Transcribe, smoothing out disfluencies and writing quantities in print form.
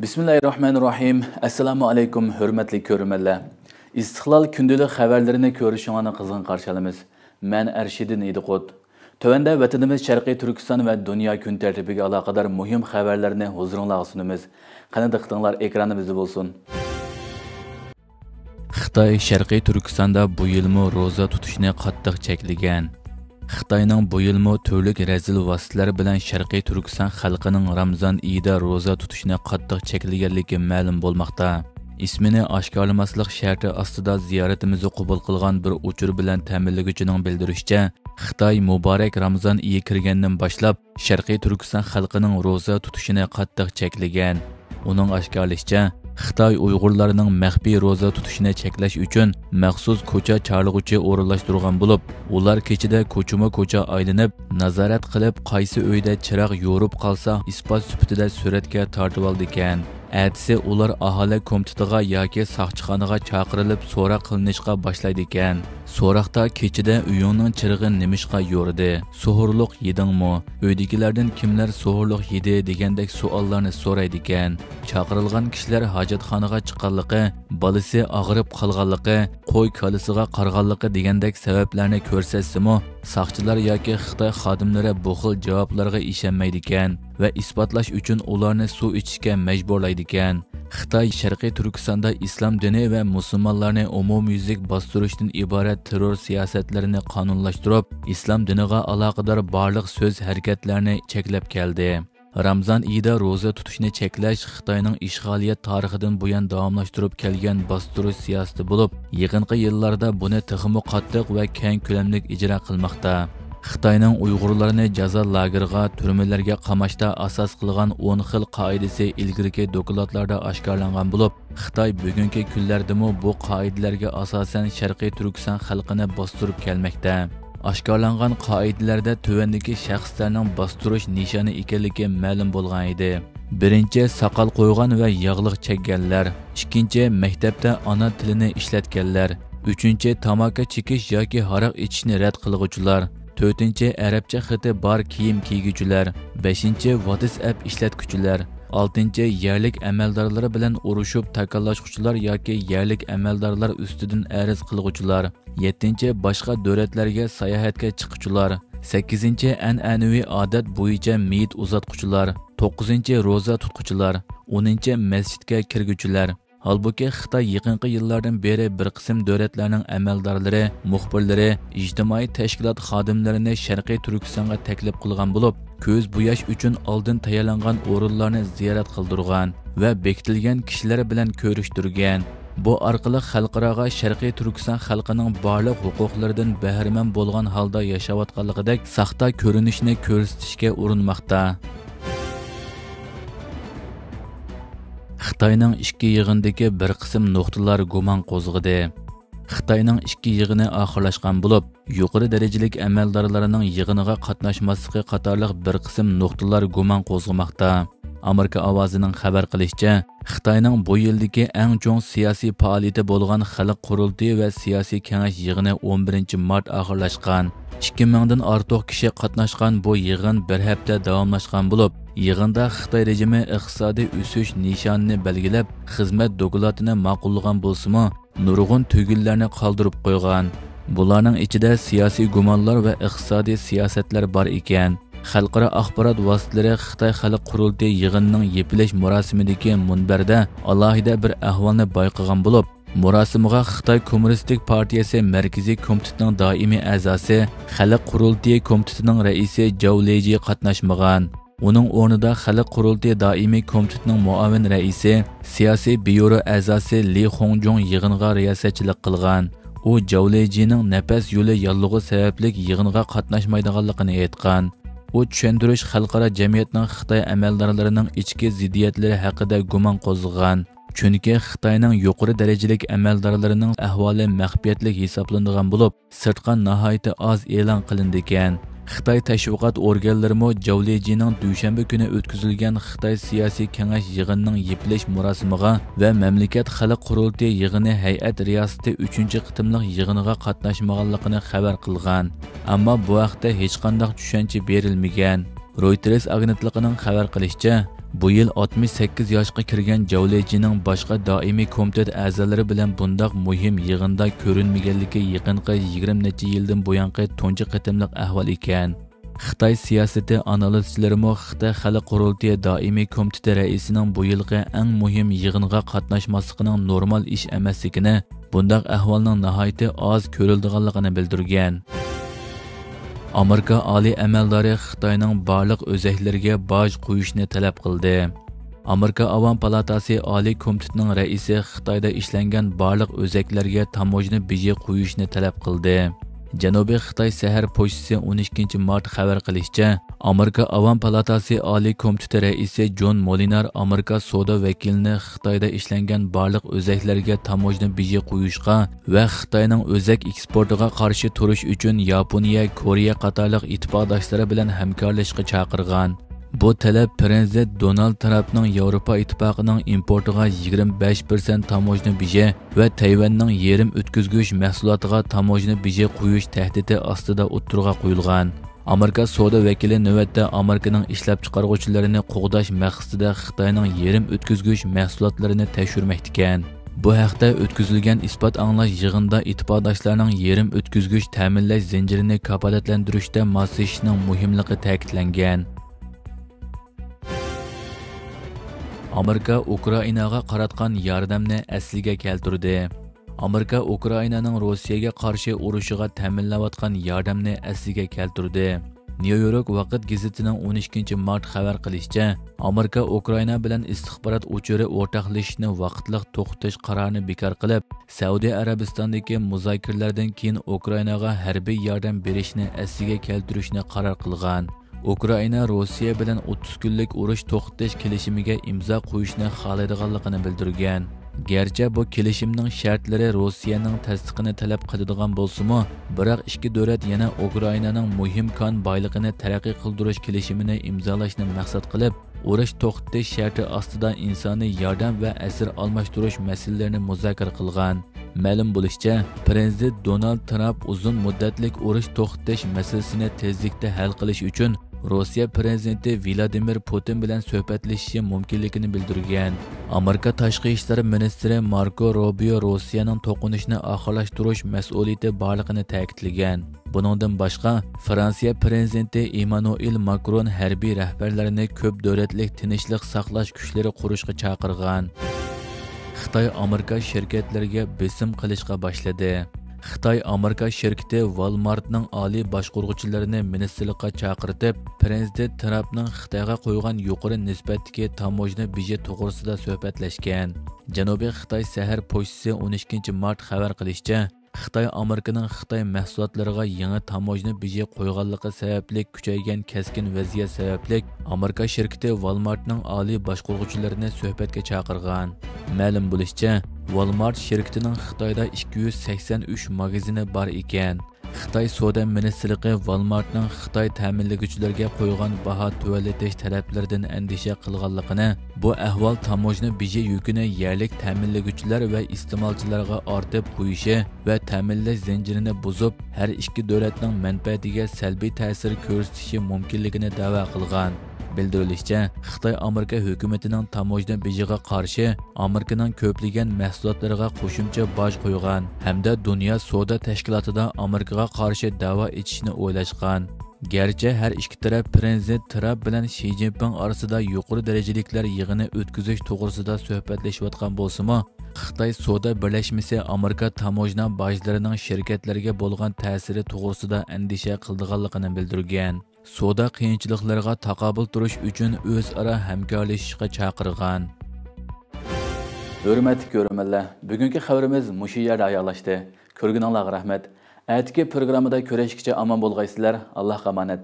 Bismillahirrahmanirrahim. Assalamu alaykum, hurmatli ko'rmanlar. İstiqlal kundalik xabarlarini ko'rishinglarni qizg'in qarshi olamiz. Men Arshidin Ediqot. Tövəndə vətənimiz Şərqi Türkistan və dünya gün tərtibiga aloqador muhim xabarlarni huzuringizga sunamiz. Qani diqqətinizlar ekranimizda bo'lsin. Xitoy Şərqi Türkistanda bu yilmi roza tutishni qattiq cheklagan. Xitoyning bu yilmi turli razil vositalar bilan Sharqiy Turkiston xalqining Ramazon oyida roza tutishni qattiq cheklaganligi ma'lum bo'lmoqda. Ismini oshkorlamaslik sharti ostida ziyoratimizni qabul qilgan bir uchur bilan ta'minlaguvchining bildirishicha, Xitoy muborak Ramazon oyi kirgandan boshlab Sharqiy Turkiston xalqining roza tutishini qattiq cheklagan. Uning oshkorlashicha, Xitoy Uyg'urlarining maxfiy roza tutishini cheklash uchun maxsus ko'cha chorlag'uchi o'rinlashtirgan bo'lib, ular kechida ko'chma-ko'cha aylanib, nazorat qilib, qaysi uyda chiroq yo'rib qolsa, isbot sifatida suratga tortib oldi ekan. Әтісі ular aholi komitetiga yoki soqchixonaga chaqirilib so'roq qilinishga boshlaydi ekan. So'roqda kechida uyingning chirig'i nimishqa yo'rdi? Suhurliq yedingmi? Uydagilardan kimlar suhurliq yedi degandek savollarni so'raydi ekan. Chaqirilgan kishilar hojatxonaga chiqqanligi, bolasi og'rib qolganligi, qo'y kalisiga qarg'anligi degandek sabablarni ko'rsatsimi, soqchilar yoki Xitoy xodimlari bu xil javoblarga ishonmaydi ekan va isbotlash uchun ularni suv ichishga majburlaydi ekan. Xitoy Sharqiy Turkistonda islom dini va musulmonlarni umumyuzlik bostirishdan iborat terror siyosatlarini qonunlashtirib, islom diniga aloqador barliq so'z harakatlarni cheklab keldi. Ramazon oyida roza tutishni cheklash Xitoyning ishg'oliyat tarixidan buyon davomlashtirib kelgan bostirish siyosati bo'lib, yaqinqi yillarda buni texmo qattiq va keng ko'lamli ijro qilmoqda. Xitoyning Uyg'urlarni jazo lageriga, turmalarga qamashda asos qilgan 10 xil qoidasi ilgirki dokladlarda oshkorlangan bo'lib, Xitoy bugungi kunlardami bu qoidalarga asosan Sharqiy Turkiston xalqini bostirib kelmoqda. Oshkorlangan qoidalarda tuvandagi shaxslarning bostirish nishoni ekanligi ma'lum bo'lgan edi. Birinchi, soqol qo'ygan va yog'liq chekkanlar. Ikkinchi, maktabda ona tilini ishlatganlar. Uchinchi, tamaki chekish yoki haroq ichishni rad qilguvchilar. To'rtinchi, arabcha xati bor kiyim kiyguvchilar. Beshinchi, WhatsApp ishlatuvchilar. Oltinchi, yerlik amaldorlar bilan urushib takallashuvchilar yoki yerlik amaldorlar ustidan arz qilguvchilar. Yettinchi, boshqa davlatlarga sayohatga chiquvchilar. Sakkizinchi, an'anaviy odat bo'yicha meyit uzatuvchilar. To'qqizinchi, roza tutuvchilar. 10-chi, masjidga kirguvchilar. Halbuki Xitoy yaqinqi yillardan beri bir qism davlatlarning amaldorlari, muxbirlari, ijtimoiy tashkilot xodimlarini Sharqiy Turkistonga taklif qilgan bo'lib, ko'z bo'yash uchun oldin tayyorlangan o'rinlarni ziyorat qildirgan va bekitilgan kishilar bilan ko'rishtirgan. Bu orqali xalqaroga Sharqiy Turkiston xalqining barliq huquqlaridan bahramand bo'lgan holda yashayotganligidek saxta ko'rinishni ko'rsatishga urinmoqda. Xitoyning ikki yig'indagi bir qism nuqtalar gumon qo'zg'adi. Xitoyning ikki yig'ini oxirlashgan bo'lib, yuqori darajalik amaldorlarining yig'iniga qatnashmasligi qatorliq bir qism nuqtalar gumon qo'zg'amoqda. Amerika ovozining xabar qilishicha, Xitoyning bu yildagi eng chong siyosiy faoliyati bo'lgan Xalq qurultiyi va siyosiy kengash yig'ini 11-mart oxirlashgan. 2000 dan ortiq kishi qatnashgan bu yig'in bir hafta davomlashgan bo'lib, yig'inda Xitoy rejimi iqtisodiy o'sish nishonini belgilab, xizmat dokladini ma'qullagan bo'lsa-mu, nurg'un tugunlarni qoldirib qo'ygan. Bularning ichida siyosiy gumonlar va iqtisodiy siyosatlar bor ekan. Xalqaro axborot vositalari Xitoy Xalq qurultiyi yig'inining yepilish marosimidagi munbarda alohida bir ahvolni bayqagan bo'lib, murosimiga Xitoy Kommunistik partiyasi markaziy komitetining doimiy a'zosi, Xalq qurultiyi komitetining raisi Zhou Leji qatnashmagan. Uning o'rnida Xalq qurultiyi doimiy komitetining muavin raisi, siyosiy byuro a'zosi Li Hongjong yig'inga riyosatchilik qilgan. U Zhou Lejining nafas yo'li yollig'i sababli yig'inga qatnashmaydiganligini aytgan. U tushuntirish xalqaro jamiyatning Xitoy amaldorlarining ichki ziddiyatlari haqida gumon qo'zg'agan. Chunki Xitoyning yuqori darajalik amaldorlarining ahvoli maxfiyatlik hisoblanadigan bo'lib, sirtqa nihoyat oz e'lon qilindi ekan. Xitoy tashviqot organlarimi Zhou Lejining dushanba kuni o'tkazilgan Xitoy siyosiy kengash yig'inining yepilish murosimiga va mamlakat xalq qurultiyi yig'ini hay'at riyosati 3-qitimliq yig'iniga qatnashmaganligini xabar qilgan. Ammo bu haqda hech qanday tushuncha berilmagan. Reuters agentligining xabar qilishicha, Bu yil 68 yoshga kirgan Javlejining boshqa doimiy komitet a'zolari bilan bundaq muhim yig'inda ko'rinmaganligi yaqinqi 20 necha yildan buyanqi tunji qitimliq ahvol ekan. Xitoy siyosati analizchilari Xitoy Xalq qurultiyi doimiy komiteti raisining bu yilgi eng muhim yig'inga qatnashmasligining normal ish emasligini, bundaq ahvolning nihoyatda oz ko'rildiganligini bildirgan. Amerika oliy amaldori Xitoyning barliq o'zaklariga boj qo'yishni talab qildi. Amerika Avam palatasi oliy komitetining raisi Xitoyda ishlangan barliq o'zaklarga tamojni beji qo'yishni talab qildi. Janubiy Xitoy Sahar pochtasi 12 mart xabar qilishicha, Amerika Avam palatasi oliy komiteti raisi John Molinar Amerika savdo vakilini Xitoyda ishlangan barliq o'zaklarga tamojni beji qo'yishga va Xitoyning o'zak eksportiga qarshi turish uchun Yaponiya, Koreya qatorliq ittifoqdoshlari bilan hamkorlashishga chaqirgan. Bu talab Prezident Donald Trumpning Yevropa ittifoqining importiga 25% tamojni beji va Tayvanning yerim o'tkazgich mahsulotiga tamojni beji qo'yish tahdidi ostida o'tirg'a qo'yilgan. Amerika savdo vakili navbatda Amerikaning ishlab chiqaruvchilarini qo'g'dash maqsadida Xitoyning yerim o'tkazgich mahsulotlarini tekshirmoqda ekan. Bu haqda o'tkazilgan isbot anglash yig'inida ittifoqdoshlarning yerim o'tkazgich ta'minlash zanjirini kafolatlantirishda moslashishning muhimligi ta'kidlangan. Amerika Ukrainaga qaratgan yordamni asliga keltirdi. Amerika Ukrainaning Rossiyaga qarshi urushiga ta'minlayotgan yordamni asliga keltirdi. New York vaqt gazetining 12 mart xabar qilishicha, Amerika Ukraina bilan istixborot uchuri o'rtoqlashishni vaqtliq to'xtatish qarorini bekor qilib, Saudiya Arabistonidagi muzokaralardan keyin Ukrainaga harbiy yordam berishni asliga keltirishni qaror qilgan. Ukraina Rossiya bilan 30 kunlik urush to'xtatish kelishimiga imzo qo'yishni xohlaydiganligini bildirgan. Gerçi bu kelishimning shartlari Rossiyaning tasdiqini talab qiladigan bo'lsa-mu, biroq ikki davlat yana Ukrainaning muhim kon boyligini taraqqiy qildirish kelishimini imzolashni maqsad qilib, urush to'xtatish sharti ostida insoniy yordam va asir almashtirish masalalarini muzokara qilgan. Ma'lum bo'lishicha, Prezident Donald Trump uzun muddatlik urush to'xtatish masalasini tezlikda hal qilish uchun Rossiya prezidenti Vladimir Putin bilan suhbatlashishi mumkinligini bildirgan. Amerika tashqi ishlar ministri Marco Rubio Rossiyaning to'qinishni oxirlashtirish mas'uliyati borligini ta'kidlagan. Buningdan boshqa, Fransiya prezidenti Emmanuel Macron harbiy rahbarlarini ko'p davlatlik tinchlik saqlash kuchlari qurishga chaqirgan. Xitoy Amerika shirkatlariga besim qilishga boshladi. Xitoy Amerika shirkati Walmartning oliy boshqaruvchilarini ministerlikka chaqirib, Prezident Trumpning Xitoyga qo'ygan yuqori nisbatdagi tamojni beji to'g'risida suhbatlashgan. Janubiy Xitoy Sahar pochtasi 12 mart xabar qilishicha, Xitoy Amerikaning Xitoy mahsulotlariga yangi tamojni beji qo'yganligi sababli kuchaygan keskin vaziyat sababli Amerika shirkati Walmartning oliy boshqaruvchilarini suhbatga chaqirgan. Ma'lum bo'lishicha, Walmart shirkatining Xitoyda 283 magazini bor ekan. Xitoy savdo ministrligi Walmartning Xitoy ta'minlaguvchilarga qo'ygan baho tuvalatish talablaridan andisha qilganligini, bu ahvol tamojni beji yukini yerlik ta'minlaguvchilar va iste'molchilarga ortib qo'yishi va ta'minlash zanjirini buzib, har ikki davlatning manfaatiga salbiy ta'sir ko'rsatishi mumkinligini da'vo qilgan. Bildirilishicha, Xitoy Amerika hukumatining tamojni bejiga qarshi Amerikaning ko'plagan mahsulotlariga qo'shimcha boj qo'ygan hamda dunyo savdo tashkilotida Amerikaga qarshi da'vo etishni o'ylashgan. Gerçi har ikki taraf Prezident Trump bilan Xi Jinping orasida yuqori darajaliklar yig'ini o'tkazish to'g'risida suhbatlashayotgan bo'lsa-mu, Xitoy savdo birlashmasi Amerika tamojna bojlarining shirkatlarga bo'lgan ta'siri to'g'risida andisha qildiganligini bildirgan. Savdo qiyinchiliklariga taqobil turish uchun o'zaro hamkorlashishga chaqirgan. Hurmatli ko'ruvchilar, bugungi xabarimiz mushu yerda oyoqlashdi. Ko'rganingizga rahmat. Atigi programmada ko'rishguncha omon bo'lgaysizlar. Allohga omonat.